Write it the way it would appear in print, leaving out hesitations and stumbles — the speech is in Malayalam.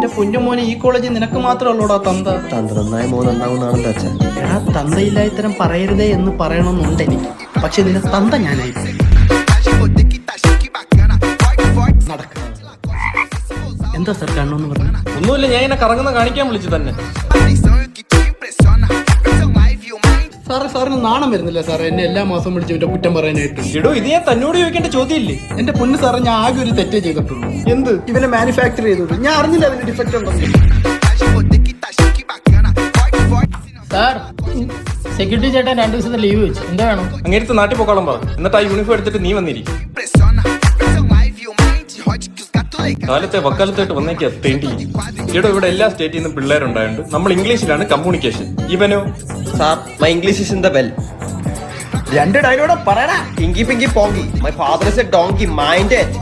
എന്റെ കുഞ്ഞുമോനെ ഈ കോളേജിൽ നിനക്ക് മാത്രമല്ലോടാ തന്ത. നന്നായി മോനുണ്ടാവുന്നാണല്ലോ അച്ഛൻ. എടാ തന്തയില്ല ഇത്തരം പറയരുതേ എന്ന് പറയണമെന്നുണ്ട് എനിക്ക്. പക്ഷെ നിന്റെ തന്ത ഞാനായി നടക്ക. എന്താ സാർ കണ്ണൊന്ന് പറഞ്ഞു? ഒന്നുമില്ല, ഞാൻ എന്നെ കറങ്ങുന്ന കാണിക്കാൻ വിളിച്ചു തന്നെ. സാറിന് നാണം വരുന്നില്ല സാർ എന്നെ എല്ലാ മാസം വിളിച്ച് ഇവന്റെ കുറ്റം പറയാനായിട്ട്? എടോ, ഇത് ഞാൻ തന്നോട് ചോദിക്കേണ്ട ചോദ്യമില്ലേ? എന്റെ പൊന്ന് സാറ്, ഞാൻ ആകെ ഒരു തെറ്റേ ചെയ്തിട്ടുള്ളൂ. എന്ത്? ഇവനെ മാനുഫാക്ചർ ചെയ്തത് ഞാൻ അറിഞ്ഞില്ല അതിന് ഡിഫക്റ്റ് ഉണ്ടെന്ന്. സാർ, സെക്യൂരിറ്റി ചേട്ടൻ 2 ദിവസത്തെ ലീവ് വെച്ചു. എന്താ വേണം? അങ്ങേരത്ത് നാട്ടിൽ പോക്കോളം പറ. എന്നിട്ട് ആ യൂണിഫോം എടുത്തിട്ട് നീ വന്നിരിക്കും. കാലത്തെ വക്കാലത്തായിട്ട് വന്നേക്കാ തേണ്ടി. ഇവിടെ എല്ലാ സ്റ്റേറ്റിൽ നിന്നും പിള്ളേരുണ്ടായുണ്ട്. നമ്മൾ ഇംഗ്ലീഷിലാണ് കമ്മ്യൂണിക്കേഷൻ. ഇവനോ? Sir, my English is in the well. 2 dialogue പറയടാ. Pinky pinky ponky. My father is a donkey. Mind it.